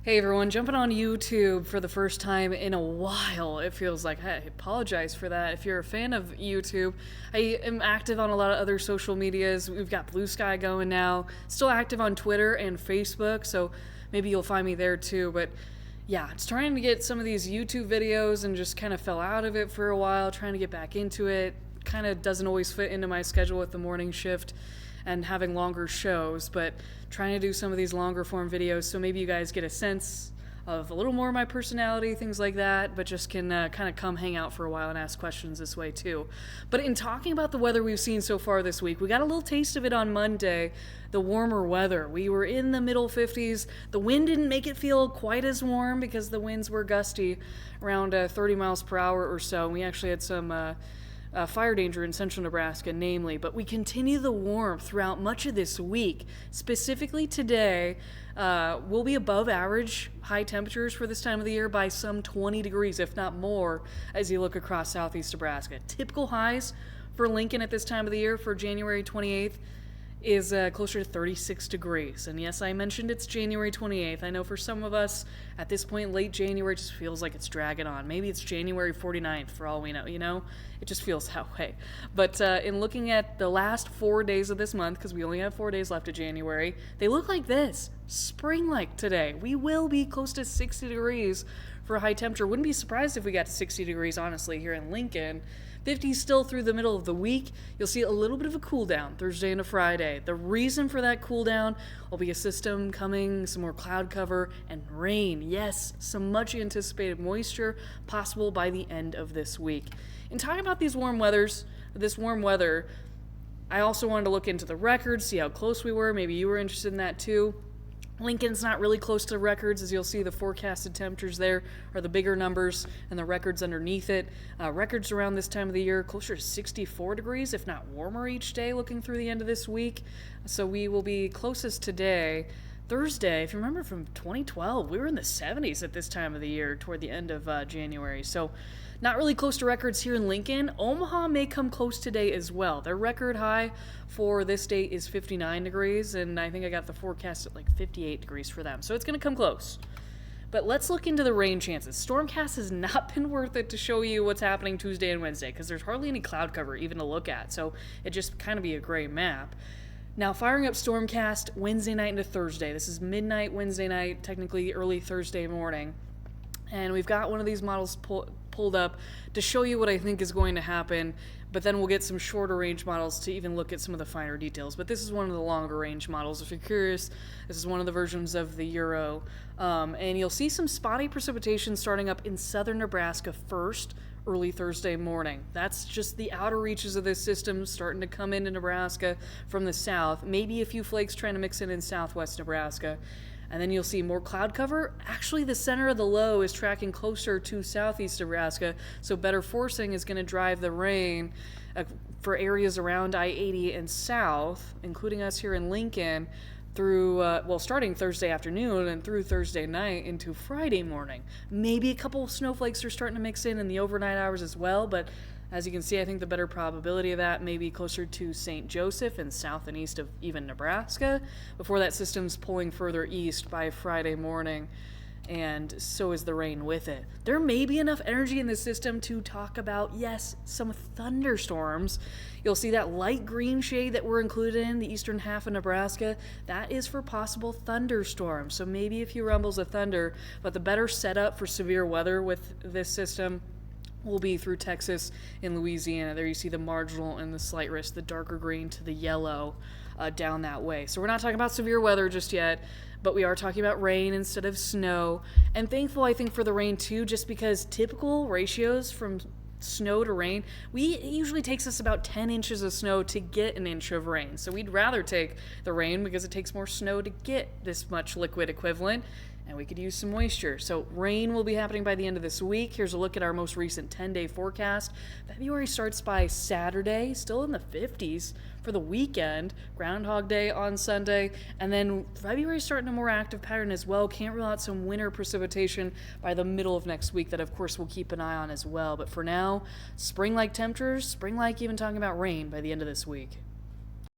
Hey everyone, jumping on YouTube for the first time in a while. It feels like, I apologize for that. If you're a fan of YouTube, I am active on a lot of other social medias. We've got Blue Sky going now. Still active on Twitter and Facebook, so maybe you'll find me there too. But yeah, it's trying to get some of these YouTube videos and just kind of fell out of it for a while, trying to get back into it. Kind of doesn't always fit into my schedule with the morning shift and having longer shows, but trying to do some of these longer form videos so maybe you guys get a sense of a little more of my personality, things like that, but just can kind of come hang out for a while and ask questions this way too. But in talking about the weather we've seen so far this week, we got a little taste of it on Monday, the warmer weather. We were in the middle 50s. The wind didn't make it feel quite as warm because the winds were gusty, around 30 miles per hour or so. We actually had some fire danger in central Nebraska, namely, but we continue the warmth throughout much of this week. Specifically today, we'll be above average high temperatures for this time of the year by some 20 degrees, if not more, as you look across southeast Nebraska. Typical highs for Lincoln at this time of the year for January 28th is closer to 36 degrees. And yes, I mentioned it's January 28th. I know for some of us, at this point, late January just feels like it's dragging on. Maybe it's January 49th for all we know, you know? It just feels that way. But in looking at the last 4 days of this month, because we only have 4 days left of January, they look like this. Spring-like today. We will be close to 60 degrees for a high temperature. Wouldn't be surprised if we got to 60 degrees, honestly, here in Lincoln. 50 still through the middle of the week. You'll see a little bit of a cool down Thursday into Friday. The reason for that cool down will be a system coming, some more cloud cover, and rain. Yes, some much anticipated moisture possible by the end of this week. In talking about this warm weather, I also wanted to look into the records, see how close we were. Maybe you were interested in that too. Lincoln's not really close to records. As you'll see, the forecasted temperatures there are the bigger numbers and the records underneath it. Records around this time of the year closer to 64 degrees, if not warmer each day looking through the end of this week. So we will be closest today. Thursday, if you remember from 2012, we were in the 70s at this time of the year toward the end of January. So not really close to records here in Lincoln. Omaha may come close today as well. Their record high for this date is 59 degrees, and I think I got the forecast at like 58 degrees for them. So it's going to come close. But let's look into the rain chances. Stormcast has not been worth it to show you what's happening Tuesday and Wednesday because there's hardly any cloud cover even to look at. So it just kind of be a gray map. Now, firing up Stormcast Wednesday night into Thursday. This is midnight Wednesday night, technically early Thursday morning. And we've got one of these models pulled up to show you what I think is going to happen, but then we'll get some shorter range models to even look at some of the finer details. But this is one of the longer range models. If you're curious, this is one of the versions of the Euro. And you'll see some spotty precipitation starting up in southern Nebraska first, early Thursday morning. That's just the outer reaches of this system starting to come into Nebraska from the south. Maybe a few flakes trying to mix in southwest Nebraska. And then you'll see more cloud cover. Actually, the center of the low is tracking closer to southeast Nebraska, so better forcing is going to drive the rain for areas around I-80 and south, including us here in Lincoln, through, starting Thursday afternoon and through Thursday night into Friday morning. Maybe a couple of snowflakes are starting to mix in the overnight hours as well, but as you can see, I think the better probability of that may be closer to St. Joseph and south and east of even Nebraska before that system's pulling further east by Friday morning, and so is the rain with it. There may be enough energy in the system to talk about, yes, some thunderstorms. You'll see that light green shade that we're included in the eastern half of Nebraska. That is for possible thunderstorms, so maybe a few rumbles of thunder, but the better setup for severe weather with this system will be through Texas and Louisiana. There you see the marginal and the slight risk, the darker green to the yellow down that way. So we're not talking about severe weather just yet, but we are talking about rain instead of snow. And thankful, I think, for the rain too, just because typical ratios from snow to rain, it usually takes us about 10 inches of snow to get an inch of rain. So we'd rather take the rain because it takes more snow to get this much liquid equivalent, and we could use some moisture. So rain will be happening by the end of this week. Here's a look at our most recent 10-day forecast. February starts by Saturday, still in the 50s for the weekend, Groundhog Day on Sunday, and then February starting a more active pattern as well. Can't rule out some winter precipitation by the middle of next week that, of course, we'll keep an eye on as well. But for now, spring-like temperatures, spring-like even talking about rain by the end of this week.